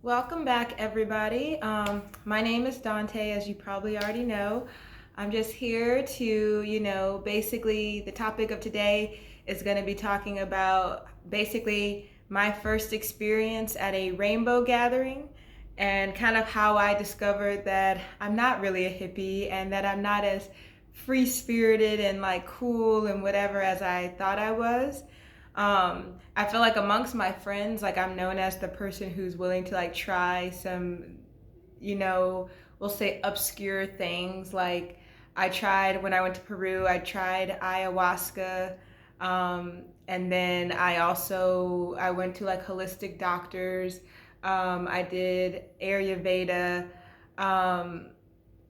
Welcome back, everybody. My name is Dante, as you probably already know. I'm just here to, basically the topic of today is going to be talking about basically my first experience at a rainbow gathering and kind of how I discovered that I'm not really a hippie and that I'm not as free spirited and like cool and whatever as I thought I was. I feel like amongst my friends, like I'm known as the person who's willing to like try some, you know, we'll say obscure things. Like I tried when I went to Peru, I tried ayahuasca. And then I went to like holistic doctors. I did Ayurveda. Um,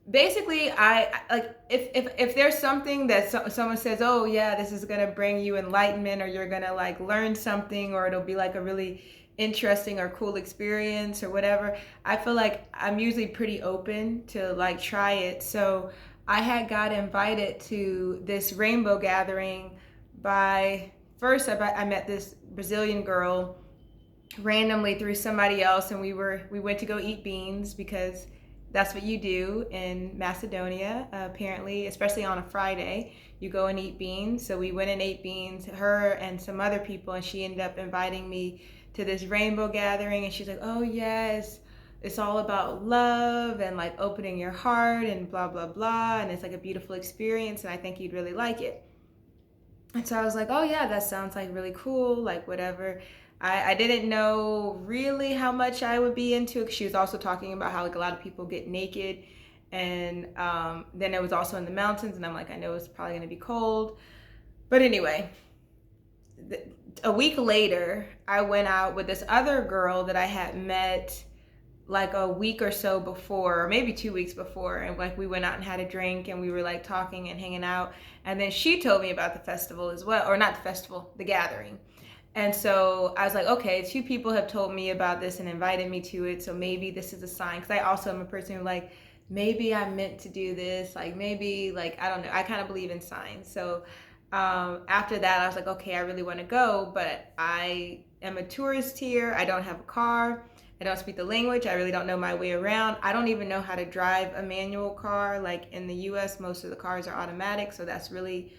Basically I like if there's something that someone says, oh yeah, this is gonna bring you enlightenment, or you're gonna like learn something, or it'll be like a really interesting or cool experience or whatever, I feel like I'm usually pretty open to like try it. So I had got invited to this rainbow gathering by first I met this Brazilian girl randomly through somebody else, and we went to go eat beans because that's what you do in Macedonia, apparently, especially on a Friday. You go and eat beans. So we went and ate beans, her and some other people, and she ended up inviting me to this rainbow gathering. And she's like, oh, yes, it's all about love and like opening your heart and blah, blah, blah. And it's like a beautiful experience, and I think you'd really like it. And so I was like, oh yeah, that sounds like really cool, like whatever. I didn't know really how much I would be into it, 'cause she was also talking about how like a lot of people get naked. And then it was also in the mountains, and I'm like, I know it's probably gonna be cold. But anyway, a week later, I went out with this other girl that I had met like a week or so before, or maybe 2 weeks before, and like we went out and had a drink, and we were like talking and hanging out. And then she told me about the festival as well, or not the festival, the gathering. And so I was like, okay, two people have told me about this and invited me to it, so maybe this is a sign. Because I also am a person who like, maybe I'm meant to do this, like maybe, like I don't know, I kind of believe in signs. So after that I was like, okay, I really want to go, but I am a tourist here, I don't have a car, I don't speak the language, I really don't know my way around, I don't even know how to drive a manual car. Like in the US, most of the cars are automatic, so that's really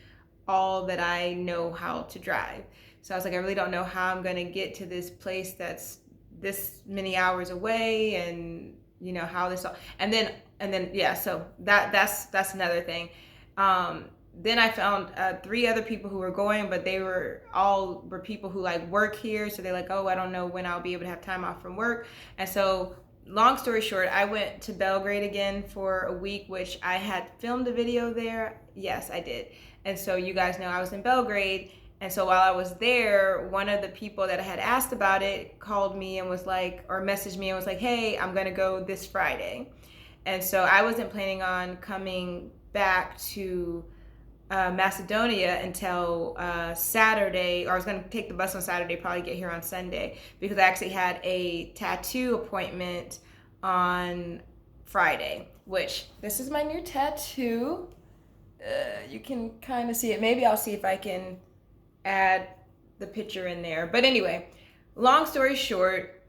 all that I know how to drive. So I was like, I really don't know how I'm gonna get to this place that's this many hours away, and how this all, and then yeah, so that's another thing. Then I found three other people who were going, but they were people who like work here, so they're like, oh, I don't know when I'll be able to have time off from work. And so long story short, I went to Belgrade again for a week, which I had filmed a video there. Yes, I did. And so you guys know I was in Belgrade. And so while I was there, one of the people that I had asked about it called me and was like, or messaged me and was like, hey, I'm gonna go this Friday. And so I wasn't planning on coming back to Macedonia until Saturday, or I was going to take the bus on Saturday, probably get here on Sunday, because I actually had a tattoo appointment on Friday, which this is my new tattoo. You can kind of see it. Maybe I'll see if I can add the picture in there. But anyway, long story short,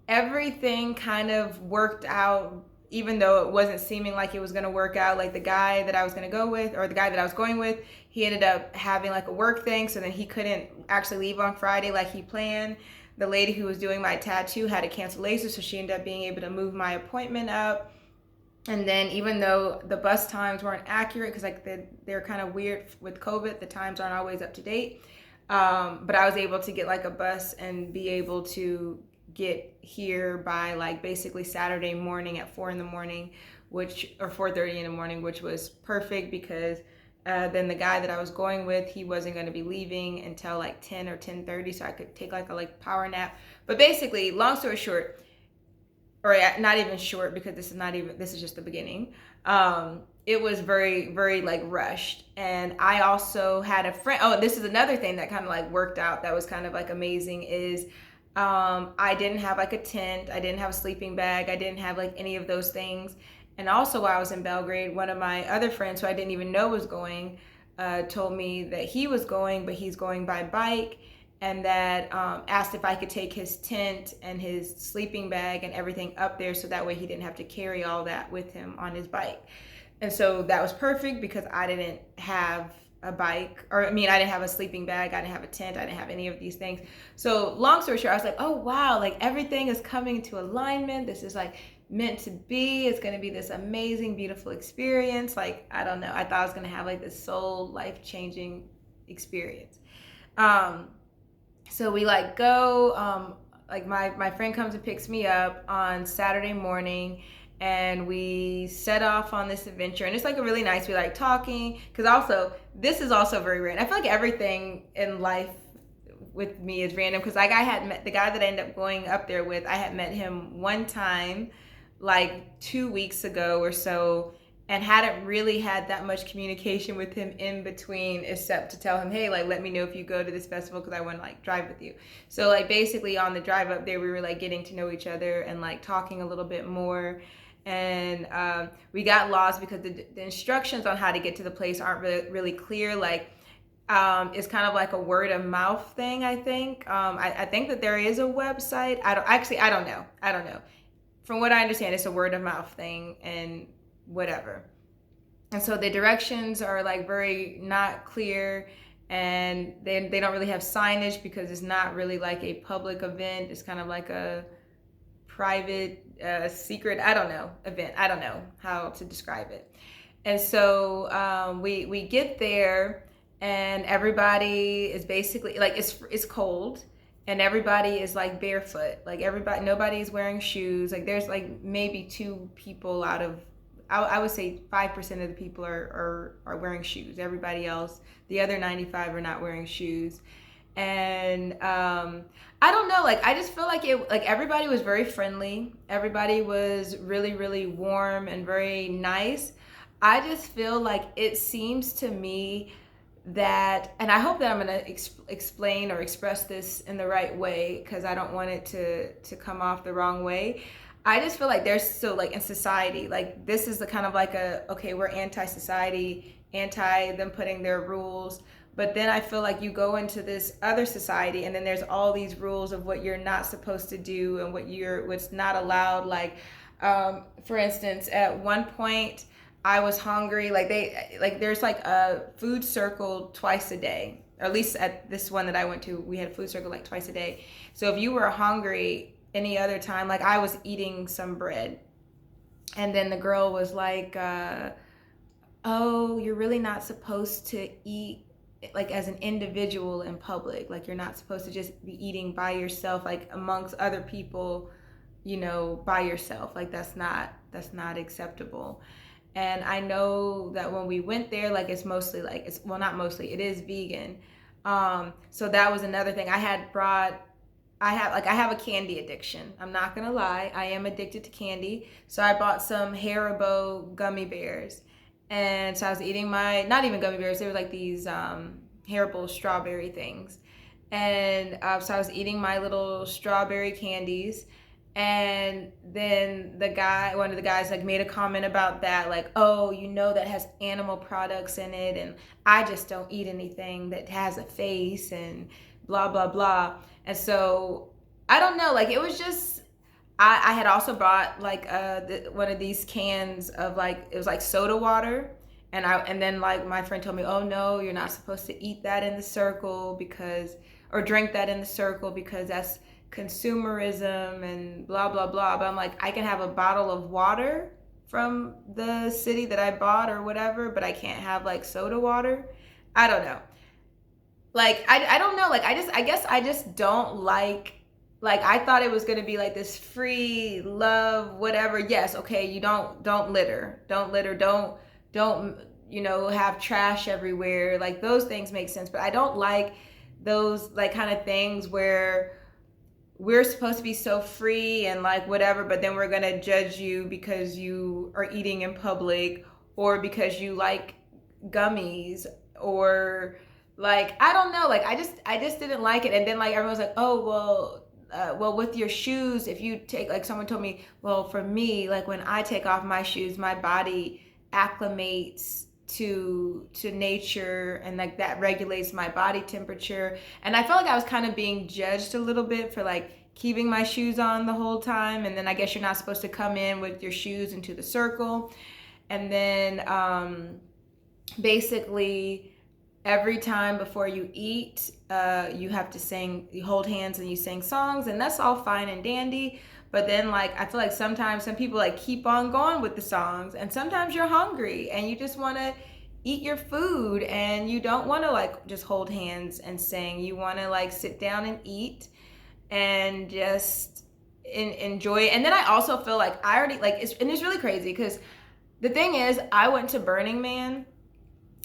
everything kind of worked out, even though it wasn't seeming like it was going to work out. Like the guy that I was going to go with, or the guy that I was going with, he ended up having like a work thing, so then he couldn't actually leave on Friday like he planned. The lady who was doing my tattoo had a cancellation, so she ended up being able to move my appointment up. And then even though the bus times weren't accurate, because like they're kind of weird with COVID, the times aren't always up to date. But I was able to get like a bus and be able to get here by like basically Saturday morning at 4 in the morning, or 4:30 in the morning, which was perfect, because then the guy that I was going with, he wasn't going to be leaving until like 10 or 10:30, so I could take like a power nap. But basically, long story short, or not even short, because this is just the beginning. It was very, very like rushed. And I also had a friend. Oh, this is another thing that kind of like worked out that was kind of like amazing is I didn't have like a tent, I didn't have a sleeping bag, I didn't have like any of those things. And also while I was in Belgrade, one of my other friends who I didn't even know was going told me that he was going, but he's going by bike. and that asked if I could take his tent and his sleeping bag and everything up there so that way he didn't have to carry all that with him on his bike. And so that was perfect because I didn't have a bike, or I mean, I didn't have a sleeping bag, I didn't have a tent, I didn't have any of these things. So long story short, I was like, oh wow, like everything is coming into alignment. This is like meant to be. It's going to be this amazing, beautiful experience. Like, I don't know. I thought I was going to have like this soul life-changing experience. So we like go, like my friend comes and picks me up on Saturday morning, and we set off on this adventure, and it's like a really nice, we like talking, because also this is also very random. I feel like everything in life with me is random, because like I had met the guy that I ended up going up there with, I had met him one time like 2 weeks ago or so, and hadn't really had that much communication with him in between, except to tell him, hey, like, let me know if you go to this festival because I want to like drive with you. So like basically on the drive up there, we were like getting to know each other and like talking a little bit more. And we got lost because the instructions on how to get to the place aren't really clear. Like it's kind of like a word of mouth thing, I think. I think that there is a website. I don't know. From what I understand, it's a word of mouth thing and whatever. And so the directions are like very not clear, and they don't really have signage because it's not really like a public event. It's kind of like a private, secret, I don't know, event. I don't know how to describe it. And so we get there, and everybody is basically like, it's cold, and everybody is like barefoot. Like nobody's wearing shoes. Like there's like maybe 2 people out of, I would say 5% of the people are wearing shoes. Everybody else, the other 95 are not wearing shoes. And I don't know, like I just feel like everybody was very friendly. Everybody was really, really warm and very nice. I just feel like it seems to me that, and I hope that I'm going to explain or express this in the right way, because I don't want it to come off the wrong way. I just feel like there's still like in society, like this is the kind of like okay, we're anti-society, anti them putting their rules. But then I feel like you go into this other society, and then there's all these rules of what you're not supposed to do and what's not allowed. Like, for instance, at one point I was hungry. Like there's like a food circle twice a day, or at least at this one that I went to, we had a food circle like twice a day. So if you were hungry any other time, like I was eating some bread, and then the girl was like, oh, you're really not supposed to eat like as an individual in public. Like you're not supposed to just be eating by yourself, like amongst other people, by yourself. Like that's not acceptable. And I know that when we went there, like it's mostly like, not mostly, it is vegan. So that was another thing. I have a candy addiction. I'm not gonna lie, I am addicted to candy. So I bought some Haribo gummy bears. And so I was eating not even gummy bears, they were like these Haribo strawberry things. And so I was eating my little strawberry candies. And then one of the guys like made a comment about that, like, oh, that has animal products in it, and I just don't eat anything that has a face, and blah, blah, blah. And so I don't know, like it was just, I had also bought like one of these cans of like, it was like soda water. And then like my friend told me, oh no, you're not supposed to eat that in the circle or drink that in the circle because that's consumerism and blah, blah, blah. But I'm like, I can have a bottle of water from the city that I bought or whatever, but I can't have like soda water. I don't know. Like, I don't know. Like, I guess I just don't like I thought it was going to be like this free love, whatever. Yes. Okay. You don't litter, don't, have trash everywhere. Like those things make sense, but I don't like those like kind of things where we're supposed to be so free and like whatever, but then we're going to judge you because you are eating in public, or because you like gummies, or like, I don't know. Like, I just didn't like it. And then like everyone's like, oh, well, with your shoes, if you take, like someone told me, well, for me, like when I take off my shoes, my body acclimates to nature, and like that regulates my body temperature. And I felt like I was kind of being judged a little bit for like keeping my shoes on the whole time, and then I guess you're not supposed to come in with your shoes into the circle. And then basically every time before you eat, you have to sing, you hold hands and you sing songs, and that's all fine and dandy. But then like I feel like sometimes some people like keep on going with the songs, and sometimes you're hungry and you just want to eat your food, and you don't want to like just hold hands and sing. You want to like sit down and eat and just enjoy it. And then I also feel like I already like it's really crazy because the thing is, I went to Burning Man,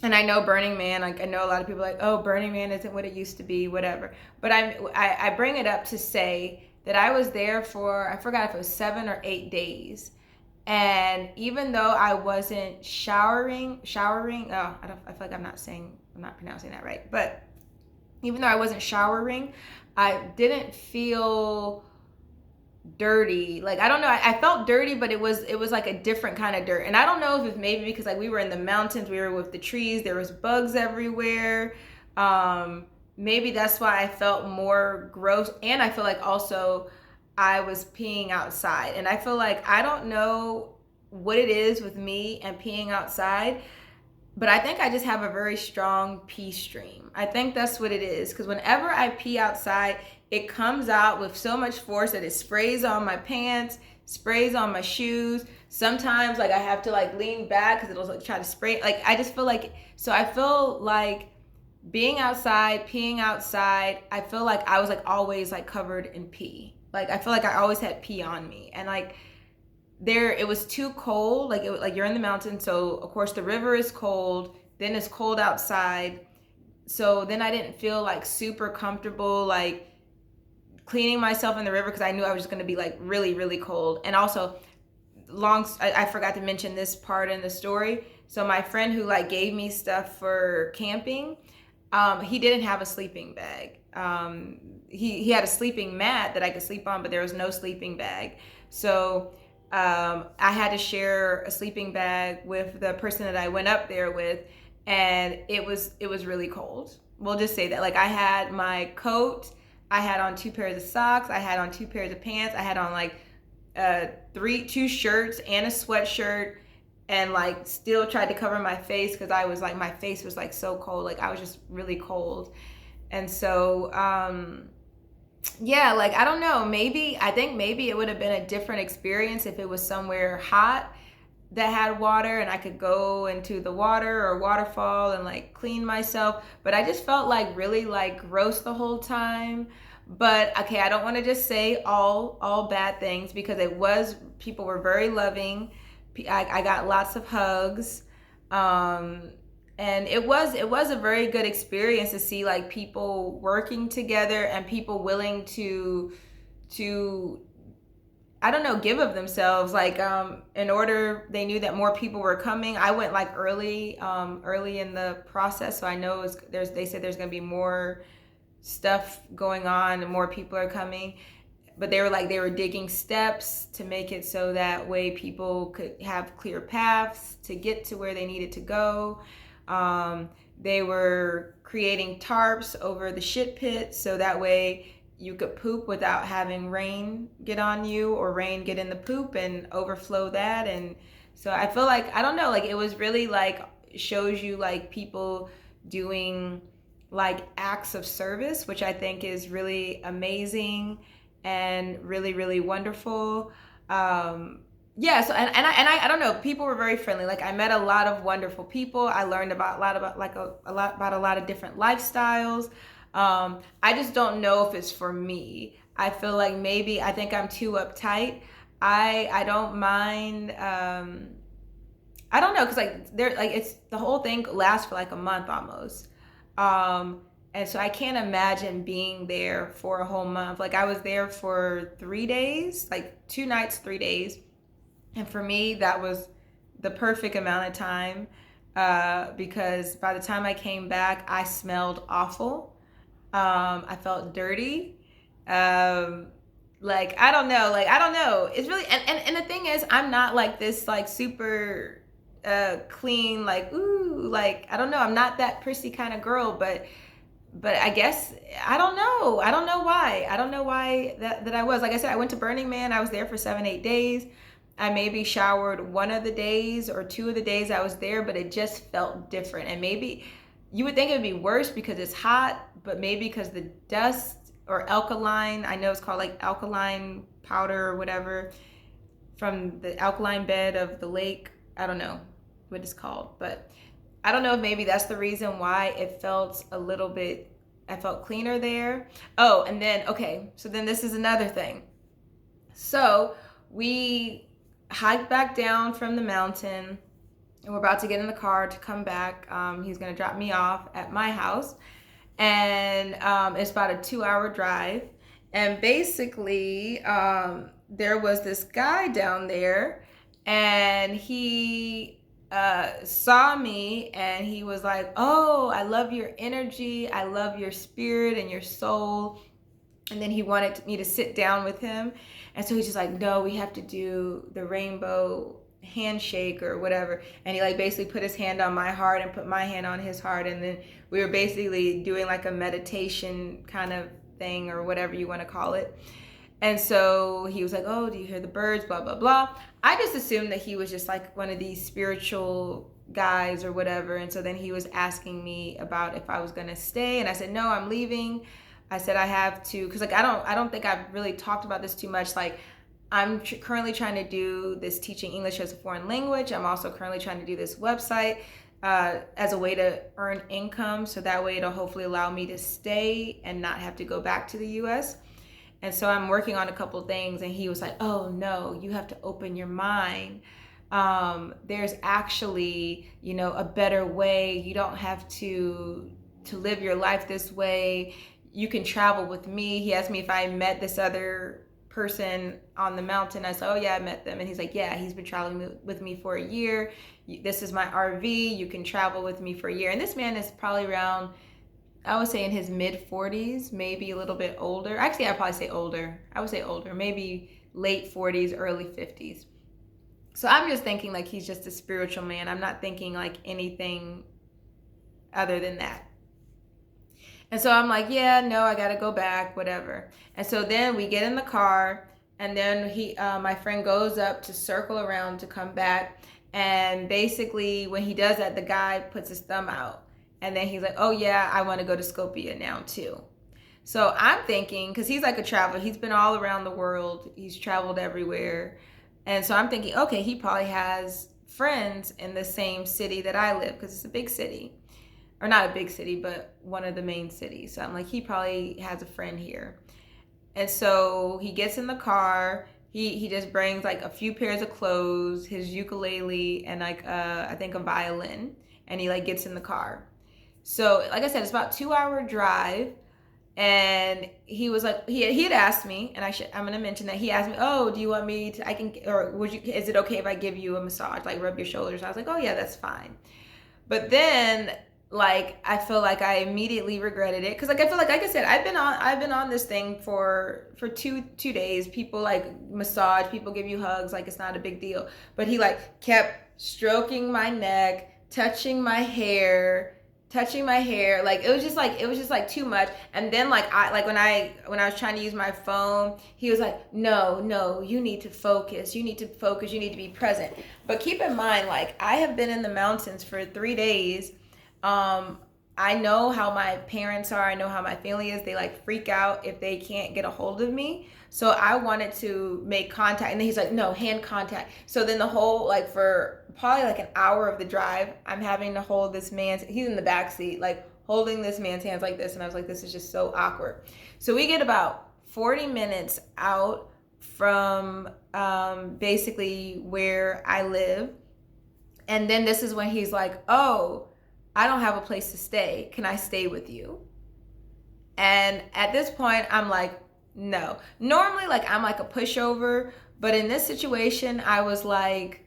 and I know Burning Man, like I know a lot of people are like, oh, Burning Man isn't what it used to be, whatever. But I bring it up to say that I was there for, I forgot if it was 7 or 8 days. And even though I wasn't showering, I feel like I'm not pronouncing that right. But even though I wasn't showering, I didn't feel dirty. Like I don't know, I felt dirty, but it was like a different kind of dirt. And I don't know if it's maybe because like we were in the mountains, we were with the trees, there was bugs everywhere. Maybe that's why I felt more gross. And I feel like also I was peeing outside, and I feel like I don't know what it is with me and peeing outside, but I think I just have a very strong pee stream. I think that's what it is, because whenever I pee outside, it comes out with so much force that it sprays on my pants, sprays on my shoes. Sometimes like I have to like lean back because it'll like try to spray. Like I just feel like, so I feel like being outside, peeing outside, I feel like I was like always like covered in pee. Like I feel like I always had pee on me, and like it was too cold. Like like you're in the mountains, so of course the river is cold, then it's cold outside. So then I didn't feel like super comfortable like cleaning myself in the river, because I knew I was just going to be like really, really cold. And also I forgot to mention this part in the story. So my friend who like gave me stuff for camping, he didn't have a sleeping bag. He had a sleeping mat that I could sleep on, but there was no sleeping bag. So I had to share a sleeping bag with the person that I went up there with, and it was really cold. We'll just say that. Like I had my coat, I had on 2 pairs of socks, I had on 2 pairs of pants, I had on like 2 shirts and a sweatshirt, and like still tried to cover my face because I was like, my face was like so cold. Like I was just really cold. And so yeah, like I don't know, I think maybe it would have been a different experience if it was somewhere hot that had water and I could go into the water or waterfall and like clean myself. But I just felt like really like gross the whole time. But okay, I don't want to just say all bad things, because people were very loving. I got lots of hugs. And it was a very good experience to see like people working together and people willing to I don't know, give of themselves. Like in order, they knew that more people were coming. I went like early in the process, so I know they said there's gonna be more stuff going on and more people are coming. But they were digging steps to make it so that way people could have clear paths to get to where they needed to go. They were creating tarps over the shit pit, so that way you could poop without having rain get on you or rain get in the poop and overflow that. And so I feel like, I don't know, like it was really like shows you like people doing like acts of service, which I think is really amazing and really, really wonderful. Yeah, so and I don't know, people were very friendly. Like I met a lot of wonderful people. I learned about a lot about a lot of different lifestyles. I just don't know if it's for me. I feel like I think I'm too uptight. I don't mind. I don't know, cause it's the whole thing lasts for like a month almost. And so I can't imagine being there for a whole month. Like I was there for 3 days, like 2 nights, 3 days. And for me, that was the perfect amount of time, because by the time I came back, I smelled awful. I felt dirty. Like, I don't know. It's really, and the thing is, I'm not like this, like super, clean, like, ooh, like, I don't know, I'm not that prissy kind of girl, but I guess, I don't know. I don't know why. I don't know why that I was. Like I said, I went to Burning Man. I was there for 7, 8 days. I maybe showered one of the days or 2 of the days I was there, but it just felt different. And maybe you would think it would be worse because it's hot, but maybe because the dust or alkaline, I know it's called like alkaline powder or whatever, from the alkaline bed of the lake. I don't know what it's called, but I don't know if maybe that's the reason why it felt a little bit, I felt cleaner there. Oh, and then, okay, so then this is another thing. So we hiked back down from the mountain and we're about to get in the car to come back. He's gonna drop me off at my house, and it's about a 2-hour drive. And basically, there was this guy down there, and he saw me, and he was like, "Oh, I love your energy. I love your spirit and your soul." And then he wanted me to sit down with him. And so he's just like, "No, we have to do the rainbow handshake or whatever." And he like basically put his hand on my heart and put my hand on his heart. And then we were basically doing like a meditation kind of thing or whatever you want to call it. And so he was like, "Oh, do you hear the birds? Blah, blah, blah." I just assumed that he was just like one of these spiritual guys or whatever. And so then he was asking me about if I was going to stay. And I said, "No, I'm leaving." I said I have to, because like I don't think I've really talked about this too much. Like I'm currently trying to do this teaching English as a foreign language. I'm also currently trying to do this website as a way to earn income. So that way it'll hopefully allow me to stay and not have to go back to the US. And so I'm working on a couple things, and he was like, "Oh no, you have to open your mind. There's actually, you know, a better way. You don't have to live your life this way. You can travel with me." He asked me if I met this other person on the mountain. I said, "Oh yeah, I met them." And he's like, "Yeah, he's been traveling with me for a year. This is my RV. You can travel with me for a year." And this man is probably around, I would say in his mid 40s, maybe a little bit older. Actually, I'd probably say older. I would say older, maybe late 40s, early 50s. So I'm just thinking like he's just a spiritual man. I'm not thinking like anything other than that. And so I'm like, "Yeah, no, I gotta go back, whatever." And so then we get in the car, and then my friend goes up to circle around to come back. And basically when he does that, the guy puts his thumb out. And then he's like, "Oh yeah, I want to go to Skopje now too." So I'm thinking, because he's like a traveler, he's been all around the world, he's traveled everywhere. And so I'm thinking, okay, he probably has friends in the same city that I live, because it's a big city. Or not a big city, but one of the main cities. So I'm like, he probably has a friend here. And so he gets in the car. He just brings like a few pairs of clothes, his ukulele, and like I think a violin. And he like gets in the car. So like I said, it's about 2-hour drive. And he was like, he had asked me, and I'm gonna mention that he asked me, "Oh, do you want me to? Is it okay if I give you a massage, like rub your shoulders?" I was like, "Oh yeah, that's fine." But then, like, I feel like I immediately regretted it, because like I feel like I said, I've been on this thing for two days. People like massage, people give you hugs, like it's not a big deal. But he like kept stroking my neck, touching my hair. Like it was just like too much. And then like when I was trying to use my phone, he was like, "No, you need to focus, you need to be present." But keep in mind, like, I have been in the mountains for 3 days. I know how my parents are, I know how my family is. They like freak out if they can't get a hold of me. So I wanted to make contact, and then he's like, "No, hand contact." So then the whole, like, for probably like an hour of the drive, I'm having to hold this man's, he's in the back seat, like holding this man's hands like this. And I was like, this is just so awkward. So we get about 40 minutes out from basically where I live. And then this is when he's like, "Oh, I don't have a place to stay. Can I stay with you?" And at this point, I'm like, no. Normally, like, I'm like a pushover, but in this situation, I was like,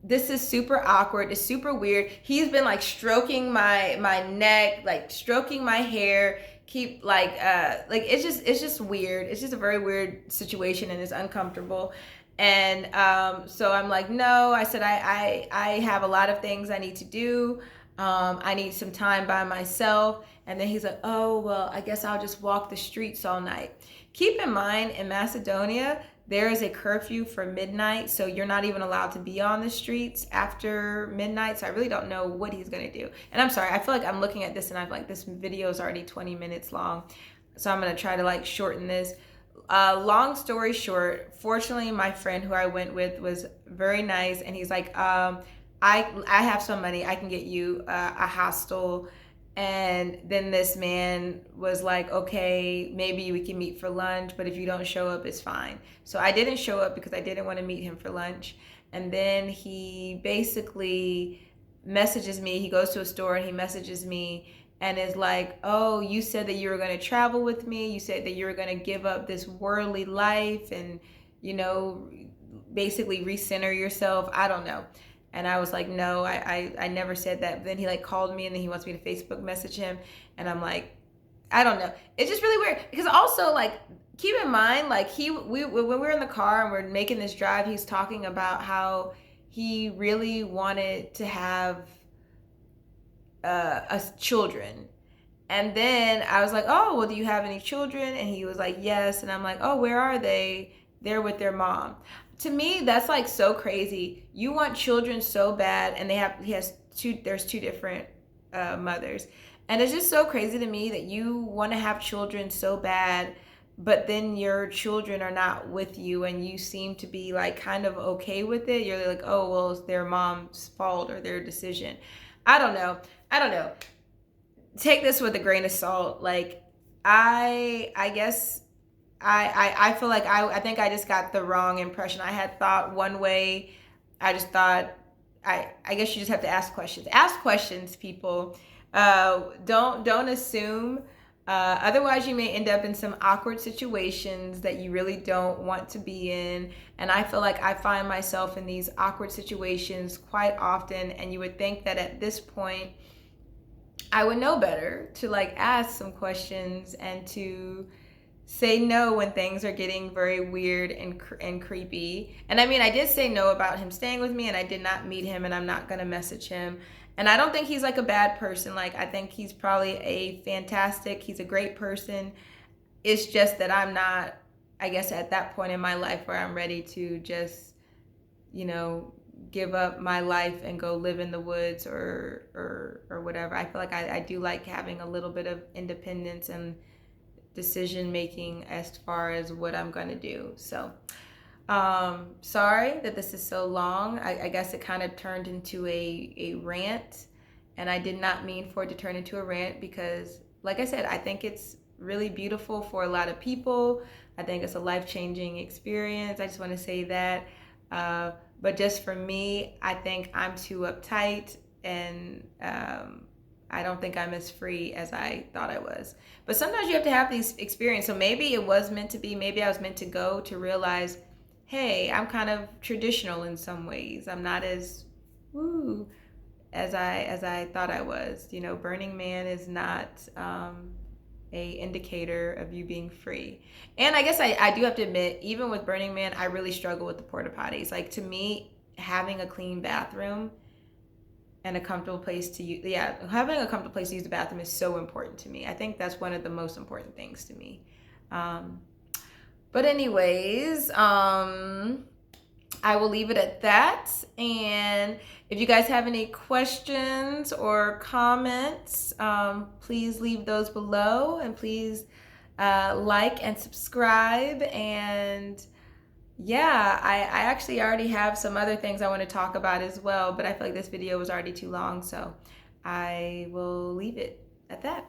this is super awkward. It's super weird. He's been like stroking my neck, like stroking my hair, keep like it's just weird. It's just a very weird situation, and it's uncomfortable. And so I'm like, no. I said, I have a lot of things I need to do. I need some time by myself. And then he's like, oh, well, I guess I'll just walk the streets all night. Keep in mind, in Macedonia, there is a curfew for midnight, so you're not even allowed to be on the streets after midnight. So I really don't know what he's gonna do. And I'm sorry, I feel like I'm looking at this and I'm like, this video is already 20 minutes long. So I'm gonna try to like shorten this. Long story short, fortunately, my friend who I went with was very nice, and he's like, I have some money, I can get you a hostel. And then this man was like, okay, maybe we can meet for lunch, but if you don't show up, it's fine. So I didn't show up because I didn't want to meet him for lunch. And then he basically messages me. He goes to a store and he messages me and is like, oh, you said that you were going to travel with me. You said that you were going to give up this worldly life and, you know, basically recenter yourself. I don't know. And I was like, no, I never said that. But then he like called me and then he wants me to Facebook message him. And I'm like, I don't know. It's just really weird. Because also, like, keep in mind, like, when we were in the car and we're making this drive, he's talking about how he really wanted to have us children. And then I was like, oh, well, do you have any children? And he was like, yes. And I'm like, oh, where are they? They're with their mom. To me, that's like so crazy. You want children so bad, and there's two different mothers. And it's just so crazy to me that you want to have children so bad, but then your children are not with you and you seem to be like kind of okay with it. You're like, oh, well, it's their mom's fault or their decision. I don't know. Take this with a grain of salt. Like, I guess I feel like I think I just got the wrong impression. I had thought one way. I just thought, I guess you just have to ask questions. Ask questions, people. Don't assume. Otherwise, you may end up in some awkward situations that you really don't want to be in. And I feel like I find myself in these awkward situations quite often. And you would think that at this point, I would know better to like ask some questions and to say no when things are getting very weird and creepy. And I mean, I did say no about him staying with me, and I did not meet him, and I'm not gonna message him. And I don't think he's like a bad person. Like, I think he's probably he's a great person. It's just that I'm not, I guess, at that point in my life where I'm ready to just, you know, give up my life and go live in the woods or whatever. I feel like I do like having a little bit of independence and decision making as far as what I'm gonna do. So sorry that this is so long. I guess it kind of turned into a rant, and I did not mean for it to turn into a rant because, like I said, I think it's really beautiful for a lot of people. I think it's a life-changing experience. I just want to say that. But just for me, I think I'm too uptight, and I don't think I'm as free as I thought I was. But sometimes you have to have these experiences. So maybe it was meant to be. Maybe I was meant to go to realize, hey, I'm kind of traditional in some ways. I'm not as woo as I thought I was. You know, Burning Man is not a indicator of you being free. And I guess I do have to admit, even with Burning Man, I really struggle with the porta potties. Like, to me, having a clean bathroom and a comfortable place to use, having a comfortable place to use the bathroom is so important to me. I think that's one of the most important things to me. But anyways, I will leave it at that. And if you guys have any questions or comments, please leave those below, and please like and subscribe. And yeah, I actually already have some other things I want to talk about as well, but I feel like this video was already too long, so I will leave it at that.